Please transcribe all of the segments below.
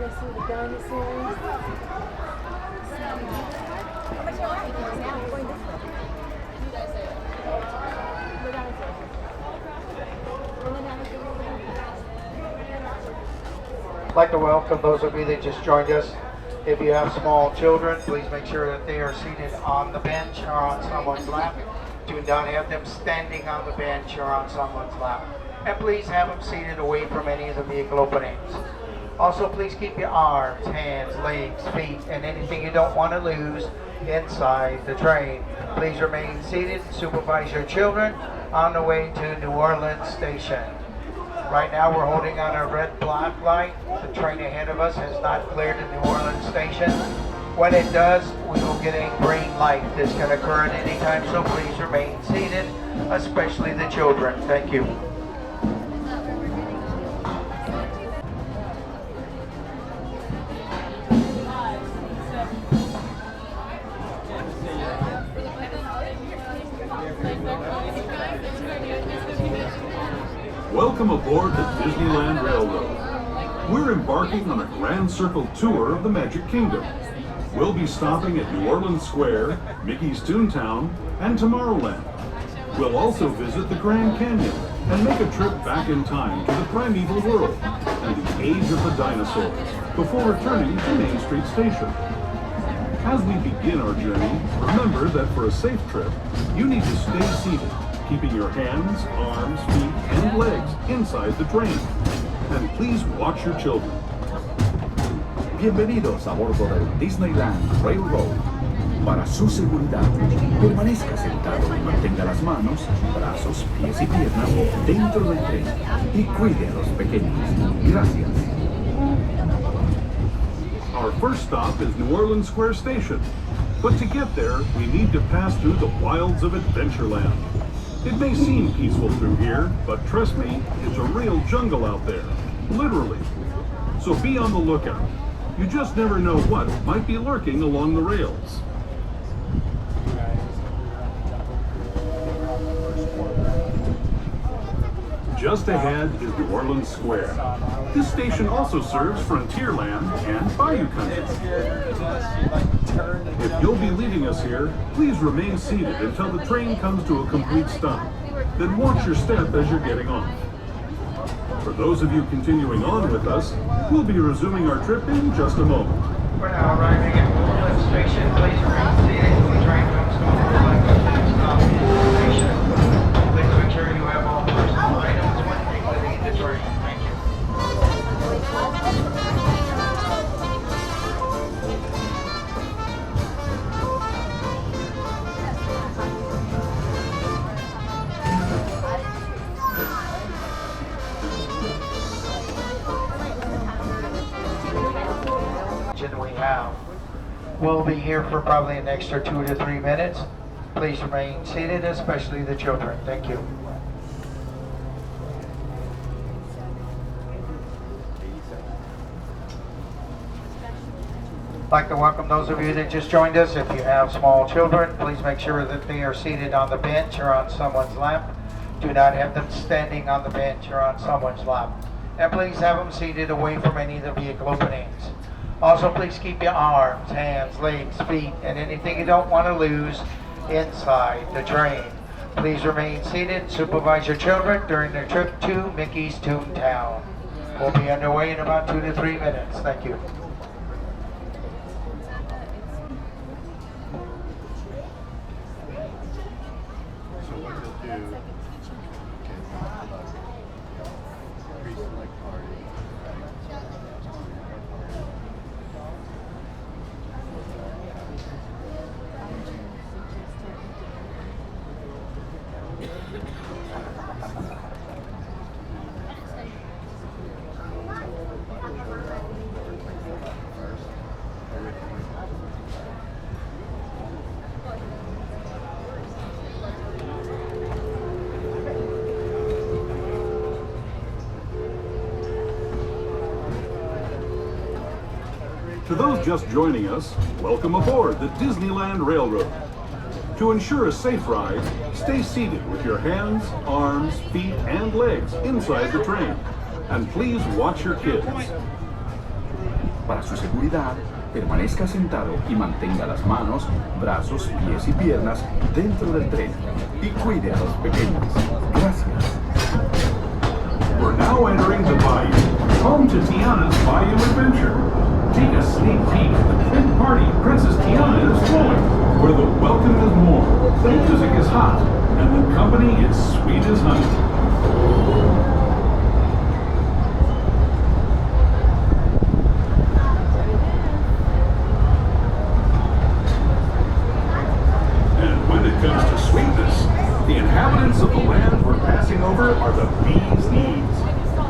go see the dinosaurs. I'd like to welcome those of you that just joined us. If you have small children, please make sure that they are seated on the bench or on someone's lap. Do not have them standing on the bench or on someone's lap. And please have them seated away from any of the vehicle openings. Also, please keep your arms, hands, legs, feet, and anything you don't want to lose inside the train. Please remain seated and supervise your children on the way to New Orleans Station. Right now we're holding on a red black light. The train ahead of us has not cleared the New Orleans Station. When it does, we will get a green light. This can occur at any time, so please remain seated, especially the children. Thank you. Welcome aboard the Disneyland Railroad. We're embarking on a grand circle tour of the Magic Kingdom. We'll be stopping at New Orleans Square, Mickey's Toontown, and Tomorrowland. We'll also visit the Grand Canyon and make a trip back in time to the Primeval World and the age of the dinosaurs before returning to Main Street Station. As we begin our journey, remember that for a safe trip, you need to stay seated, keeping your hands, arms, feet, and legs inside the train. And please watch your children. Bienvenidos a bordo del Disneyland Railroad. Para su seguridad, permanezca sentado y mantenga las manos, brazos, pies y piernas dentro del tren y cuide a los pequeños. Gracias. Our first stop is New Orleans Square Station. But to get there, we need to pass through the wilds of Adventureland. It may seem peaceful through here, but trust me, it's a real jungle out there. Literally. So be on the lookout. You just never know what might be lurking along the rails. Just ahead is New Orleans Square. This station also serves Frontierland and Bayou Country. If you'll be leaving us here, please remain seated until the train comes to a complete stop. Then watch your step as you're getting off. For those of you continuing on with us, we'll be resuming our trip in just a moment. We're now arriving at New Orleans Station. Please remain seated when the train comes to a stop at the station. Please make sure you have all personal items when exiting the train. Thank you. We have. We'll be here for probably an extra 2 to 3 minutes. Please remain seated, especially the children. Thank you. I'd like to welcome those of you that just joined us. If you have small children, please make sure that they are seated on the bench or on someone's lap. Do not have them standing on the bench or on someone's lap. And please have them seated away from any of the vehicle openings. Also, please keep your arms, hands, legs, feet, and anything you don't want to lose inside the train. Please remain seated and supervise your children during their trip to Mickey's Toontown. We'll be underway in about 2 to 3 minutes. Thank you. To those just joining us, welcome aboard the Disneyland Railroad. To ensure a safe ride, stay seated with your hands, arms, feet, and legs inside the train. And please watch your kids. Para su seguridad, permanezca sentado y mantenga las manos, brazos, pies y piernas dentro del tren. Y cuide a los pequeños. Gracias. We're now entering the Bayou, home to Tiana's Bayou Adventure. Take a sneak peek at the big party Princess Tiana is throwing, where the welcome is warm, the music is hot, and the company is sweet as honey. And when it comes to sweetness, the inhabitants of the land we're passing over are the bee's knees.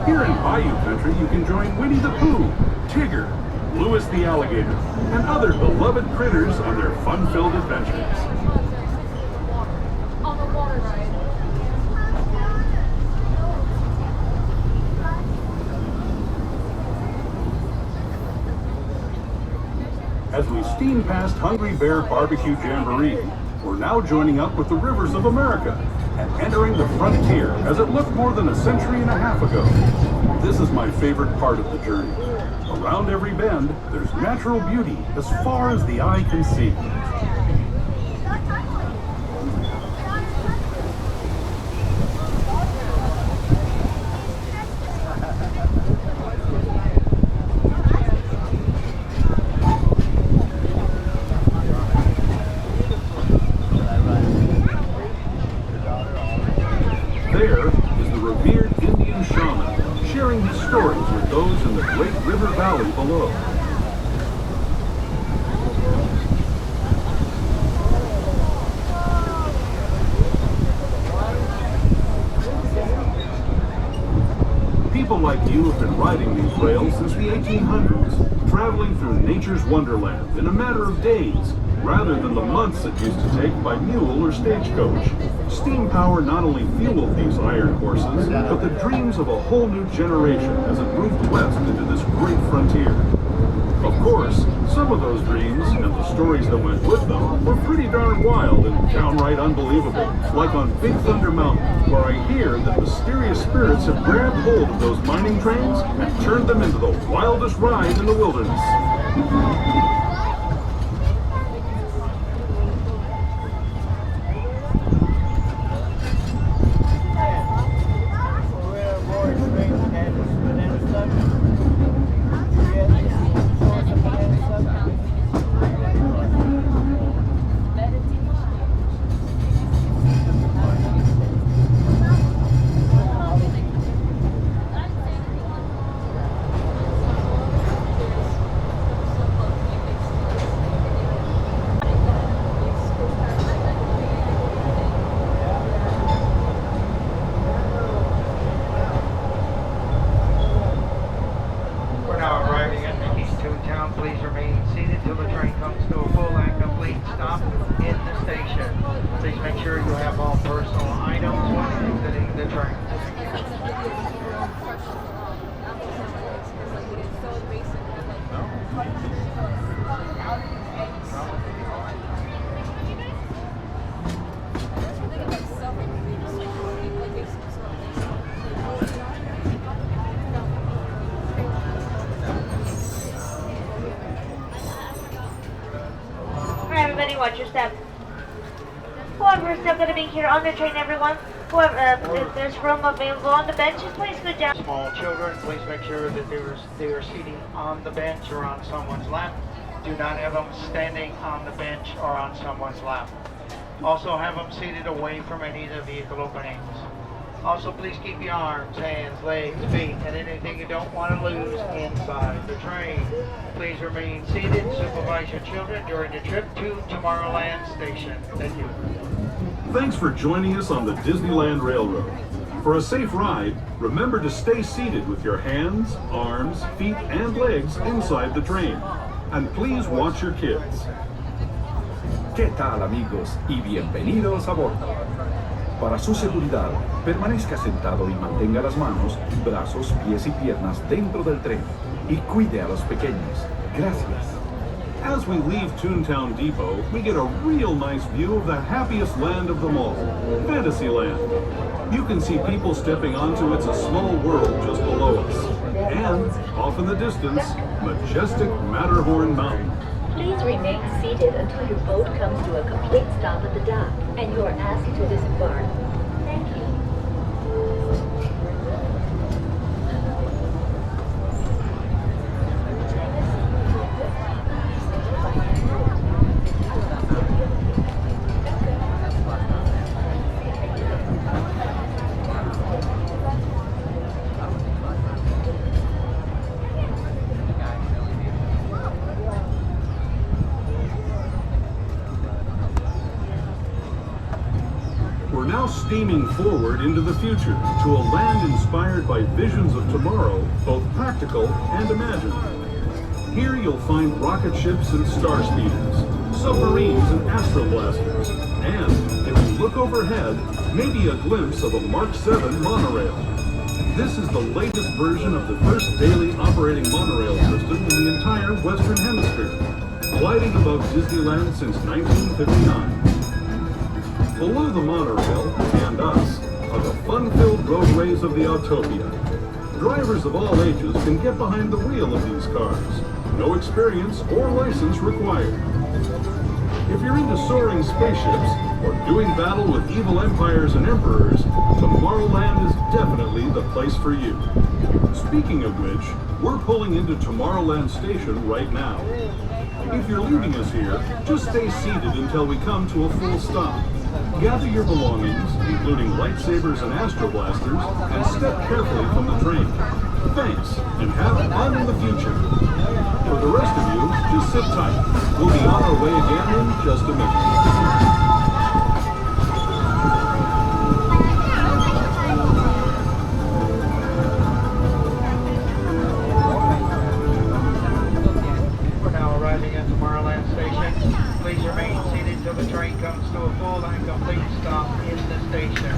Here in Bayou Country, you can join Winnie the Pooh, Tigger, Louis the Alligator, and other beloved critters on their fun-filled adventures. On the water ride. As we steam past Hungry Bear Barbecue Jamboree, we're now joining up with the rivers of America and entering the frontier as it looked more than a century and a half ago. This is my favorite part of the journey. Around every bend, there's natural beauty as far as the eye can see. There is the revered Indian shaman sharing his stories with those in the great river valley below. People like you have been riding these rails since the 1800s, traveling through nature's wonderland in a matter of days, rather than the months it used to take by mule or stagecoach. Steam power not only fueled these iron horses, but the dreams of a whole new generation as it moved west into this great frontier. Of course, some of those dreams and the stories that went with them were pretty darn wild and downright unbelievable, like on Big Thunder Mountain, where I hear that mysterious spirits have grabbed hold of those mining trains and turned them into the wildest ride in the wilderness. We're now arriving at Toontown. Please remain seated till the train comes to a full and complete stop in the station. Please make sure you have all personal items when exiting the train. Alright, everybody, watch your step. Whoever's still going to be here on the train, everyone. Whoever, if there's room available on the benches, please go down. Small children, please make sure that they are seating on the bench or on someone's lap. Do not have them standing on the bench or on someone's lap. Also have them seated away from any of the vehicle openings. Also, please keep your arms, hands, legs, feet, and anything you don't want to lose inside the train. Please remain seated. Supervise your children during the trip to Tomorrowland Station. Thank you. Thanks for joining us on the Disneyland Railroad. For a safe ride, remember to stay seated with your hands, arms, feet, and legs inside the train. And please watch your kids. ¿Qué tal, amigos? Y bienvenidos a bordo. Para su seguridad, permanezca sentado y mantenga las manos, brazos, pies y piernas dentro del tren. Y cuide a los pequeños. Gracias. As we leave Toontown Depot, we get a real nice view of the happiest land of them all, Fantasyland. You can see people stepping onto It's a Small World just below us. And, off in the distance, majestic Matterhorn Mountain. Please remain seated until your boat comes to a complete stop at the dock and you are asked to disembark. Thank you. We're now steaming forward into the future to a land inspired by visions of tomorrow, both practical and imagined. Here you'll find rocket ships and star speeders, submarines and astroblasters, and, if you look overhead, maybe a glimpse of a Mark 7 monorail. This is the latest version of the first daily operating monorail system in the entire Western Hemisphere, gliding above Disneyland since 1959. Below the monorail, and us, are the fun-filled roadways of the Autopia. Drivers of all ages can get behind the wheel of these cars. No experience or license required. If you're into soaring spaceships, or doing battle with evil empires and emperors, Tomorrowland is definitely the place for you. Speaking of which, we're pulling into Tomorrowland Station right now. If you're leaving us here, just stay seated until we come to a full stop. Gather your belongings, including lightsabers and astroblasters, and step carefully from the train. Thanks, and have fun in the future. For the rest of you, just sit tight. We'll be on our way again in just a minute. Tomorrowland Station. Please remain seated till the train comes to a full and complete stop in the station.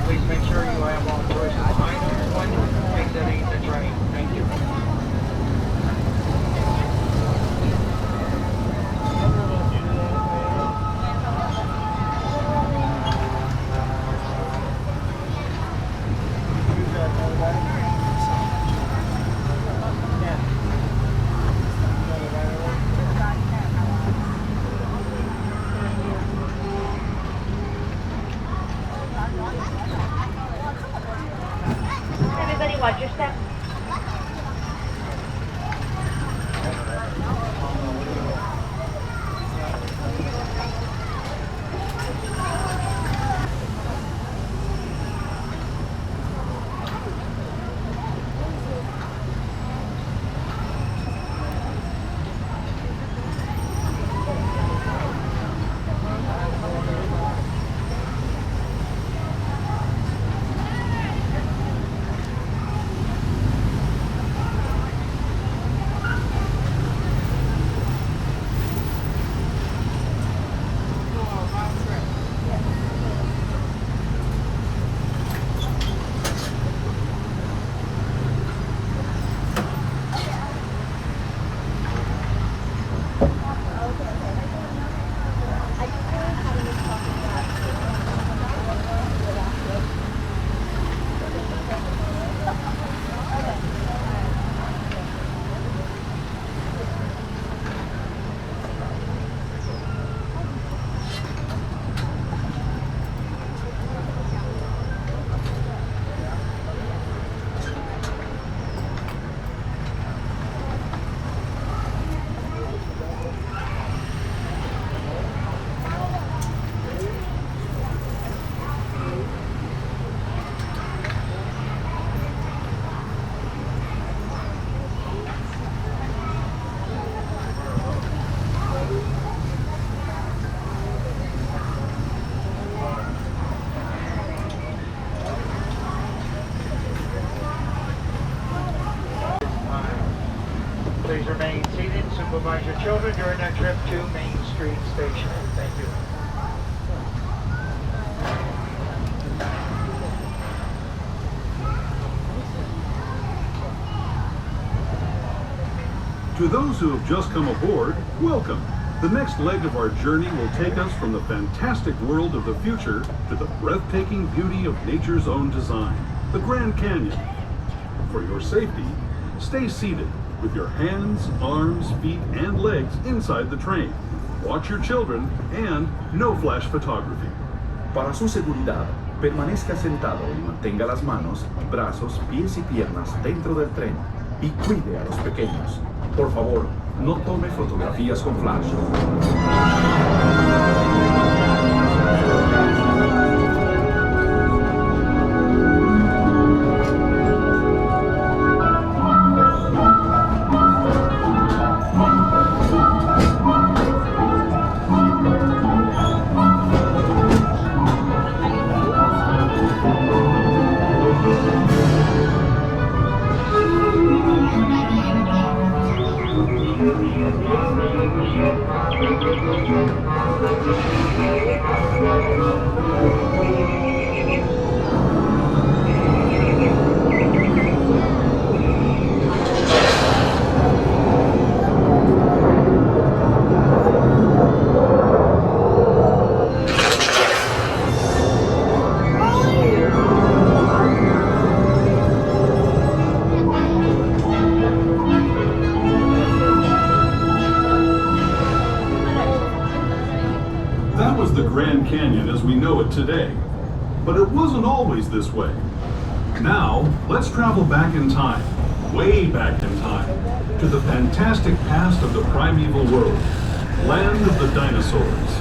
Please make sure you have all personal items when exiting the train. Thank you. Everybody watch your step. Please remain seated and supervise your children during their trip to Main Street Station. Thank you. To those who have just come aboard, welcome. The next leg of our journey will take us from the fantastic world of the future to the breathtaking beauty of nature's own design, the Grand Canyon. For your safety, stay seated with your hands, arms, feet, and legs inside the train. Watch your children and no flash photography. Para su seguridad, permanezca sentado y mantenga las manos, brazos, pies y piernas dentro del tren y cuide a los pequeños. Por favor, no tome fotografías con flash. That was the Grand Canyon as we know it today. But it wasn't always this way. Now, let's travel back in time, way back in time, to the fantastic past of the Primeval World, land of the dinosaurs.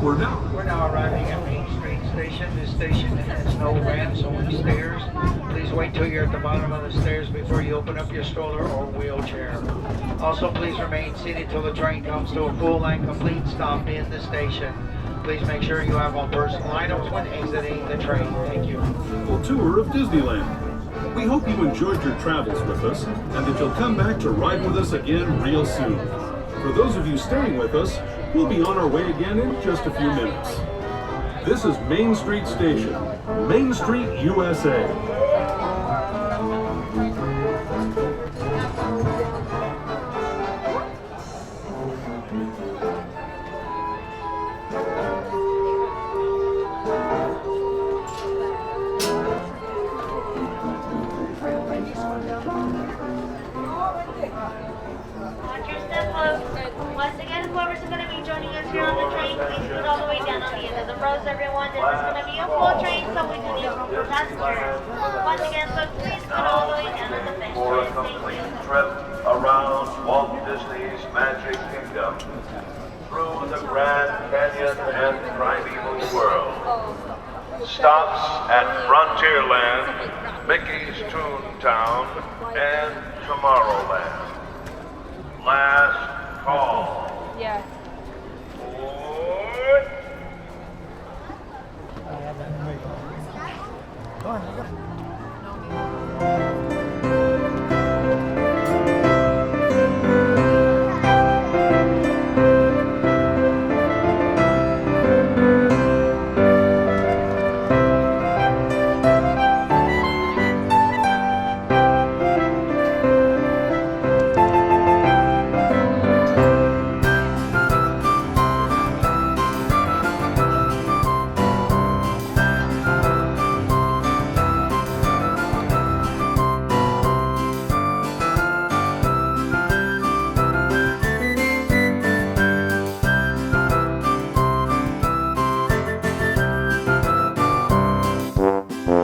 We're now arriving at Main Street Station. This station has no ramps, only stairs. Please wait till you're at the bottom of the stairs before you open up your stroller or wheelchair. Also, please remain seated till the train comes to a full and complete stop in the station. Please make sure you have all personal items when exiting the train. Thank you. A tour of Disneyland. We hope you enjoyed your travels with us and that you'll come back to ride with us again real soon. For those of you staying with us, we'll be on our way again in just a few minutes. This is Main Street Station, Main Street, U.S.A. Watch your step, folks. Once again, whoever's going to be joining us here on the train, please put all the way down on the end of the rows, everyone. This is going to be a full train, so we do need room for passengers. Once again, folks, please put all the way down on the bench. For a complete trip around Walt Disney's Magic Kingdom, through the Grand Canyon and Primeval World. Stops at Frontierland, Mickey's Toontown, and Tomorrowland. Last call. Yeah.